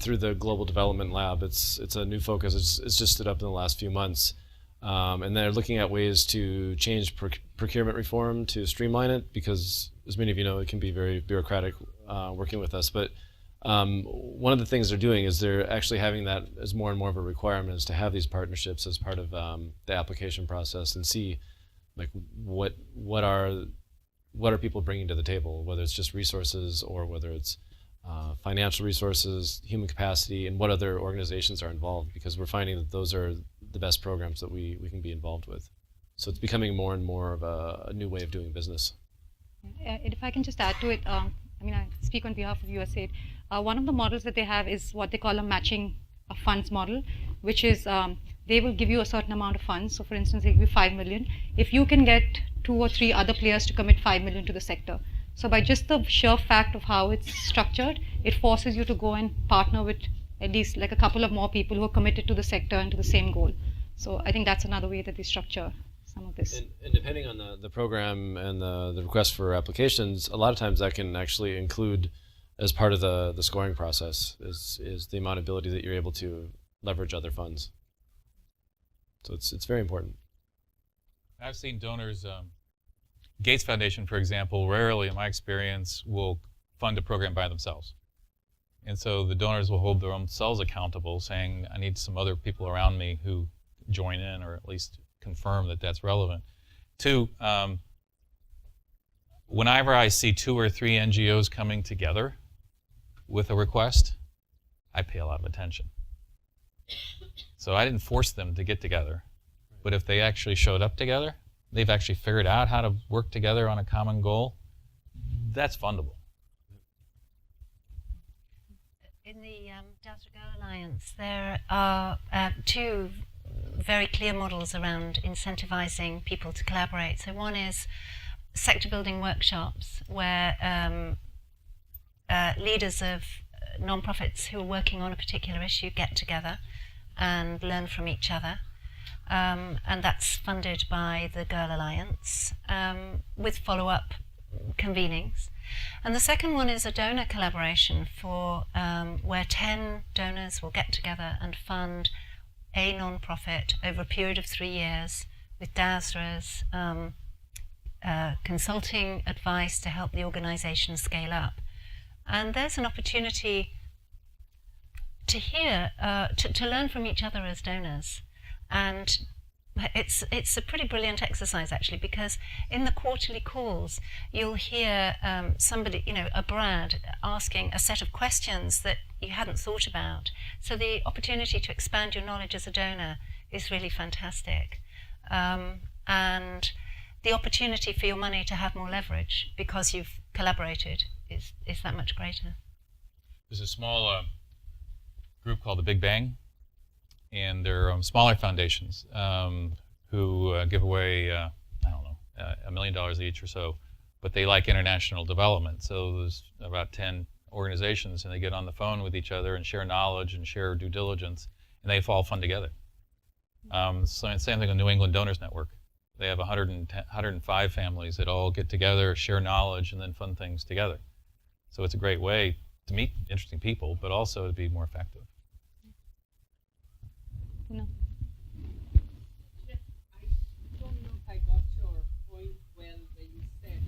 through the Global Development Lab. It's a new focus. It's just stood up in the last few months. And they're looking at ways to change procurement reform to streamline it, because as many of you know, it can be very bureaucratic working with us. But one of the things they're doing is they're actually having that as more and more of a requirement, is to have these partnerships as part of the application process, and see like what are people bringing to the table, whether it's just resources or whether it's financial resources, human capacity, and what other organizations are involved, because we're finding that those are the best programs that we can be involved with. So it's becoming more and more of a new way of doing business. If I can just add to it, I speak on behalf of USAID. One of the models that they have is what they call a matching funds model, which is they will give you a certain amount of funds. So for instance, they give you 5 million. If you can get 2 or 3 other players to commit 5 million to the sector. So by just the sheer fact of how it's structured, it forces you to go and partner with at least like a couple of more people who are committed to the sector and to the same goal. So I think that's another way that they structure some of this. And depending on the program and the request for applications, a lot of times that can actually include, as part of the scoring process, is the amount of ability that you're able to leverage other funds. So it's very important. I've seen donors, Gates Foundation, for example, rarely, in my experience, will fund a program by themselves. And so the donors will hold their own selves accountable, saying, I need some other people around me who join in, or at least confirm that that's relevant. 2, whenever I see 2 or 3 NGOs coming together with a request, I pay a lot of attention. So I didn't force them to get together. But if they actually showed up together, they've actually figured out how to work together on a common goal, that's fundable. In the Dasra Girl Alliance, there are 2 very clear models around incentivizing people to collaborate. So one is sector building workshops, where leaders of non-profits who are working on a particular issue get together and learn from each other. And that's funded by the Girl Alliance with follow-up convenings. And the second one is a donor collaboration for where 10 donors will get together and fund a non-profit over a period of 3 years with Dasra's consulting advice to help the organization scale up. And there's an opportunity to hear, to learn from each other as donors. And it's a pretty brilliant exercise, actually, because in the quarterly calls, you'll hear somebody, a Brad, asking a set of questions that you hadn't thought about. So the opportunity to expand your knowledge as a donor is really fantastic. And the opportunity for your money to have more leverage because you've collaborated is that much greater. There's a small group called the Big Bang, and they're smaller foundations who give away, $1 million each or so, but they like international development. So there's about 10 organizations, and they get on the phone with each other and share knowledge and share due diligence, and they all fund together. So same thing with New England Donors Network. They have 105 families that all get together, share knowledge, and then fund things together. So it's a great way to meet interesting people, but also to be more effective. No. I don't know if I got your point well when you said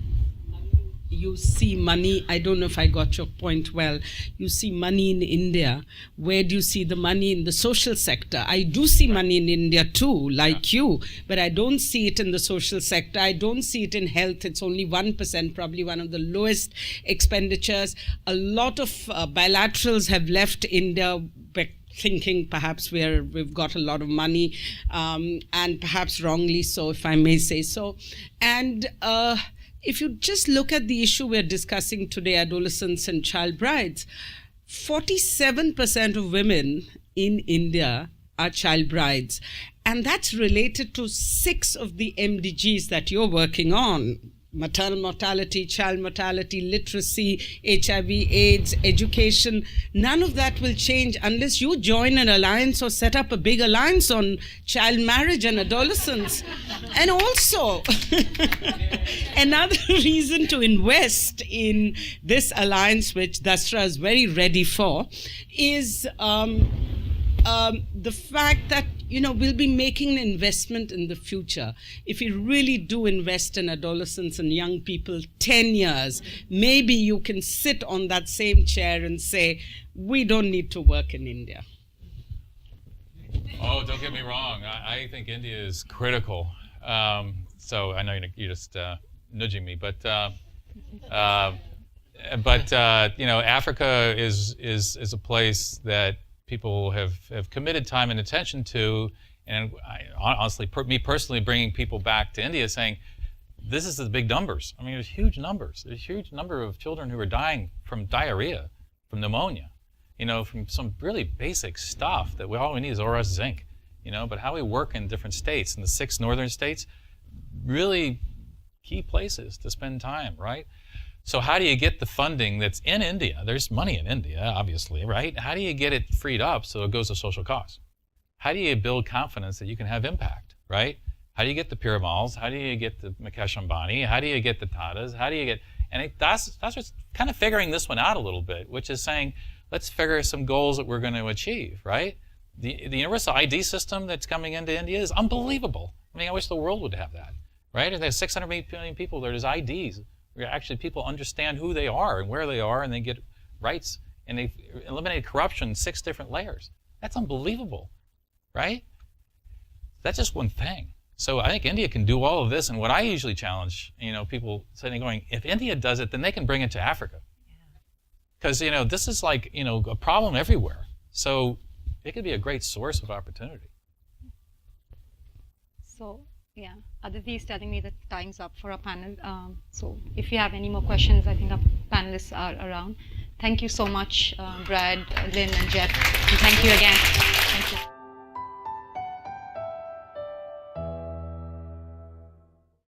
money. You see money. I don't know if I got your point well. You see money in India. Where do you see the money in the social sector? I do see money in India too, like you, but I don't see it in the social sector. I don't see it in health. It's only 1%, probably one of the lowest expenditures. A lot of bilaterals have left India thinking perhaps we've got a lot of money, and perhaps wrongly so, if I may say so. And if you just look at the issue we're discussing today, adolescents and child brides, 47% of women in India are child brides. And that's related to 6 of the MDGs that you're working on: maternal mortality, child mortality, literacy, HIV, AIDS, education. None of that will change unless you join an alliance or set up a big alliance on child marriage and adolescence. And also, another reason to invest in this alliance, which Dasra is very ready for, is the fact that we'll be making an investment in the future. If we really do invest in adolescents and young people 10 years, maybe you can sit on that same chair and say, we don't need to work in India. Oh, don't get me wrong. I think India is critical. So I know you're just nudging me, but Africa is a place that people have committed time and attention to, and honestly, me personally, bringing people back to India, saying, this is the big numbers. I mean, there's huge numbers. There's a huge number of children who are dying from diarrhea, from pneumonia, from some really basic stuff that all we need is ORS zinc, but how we work in different states, in the 6 northern states, really key places to spend time, right? So how do you get the funding that's in India? There's money in India, obviously, right? How do you get it freed up so it goes to social cause? How do you build confidence that you can have impact, right? How do you get the Piramals? How do you get the Mukesh Ambani? How do you get the Tatas? How do you get, and that's what's kind of figuring this one out a little bit, which is saying, let's figure some goals that we're going to achieve, right? The universal ID system that's coming into India is unbelievable. I mean, I wish the world would have that, right? There's 600 million people, there's IDs. Where actually people understand who they are and where they are, and they get rights, and they've eliminated corruption in 6 different layers. That's unbelievable, right? That's just one thing. So I think India can do all of this, and what I usually challenge, people sitting going, if India does it, then they can bring it to Africa. Because, this is like, a problem everywhere. So it could be a great source of opportunity. So, yeah, Aditi is telling me that time's up for our panel. So if you have any more questions, I think our panelists are around. Thank you so much, Brad, Lynne, and Jeff. And thank you again. Thank you.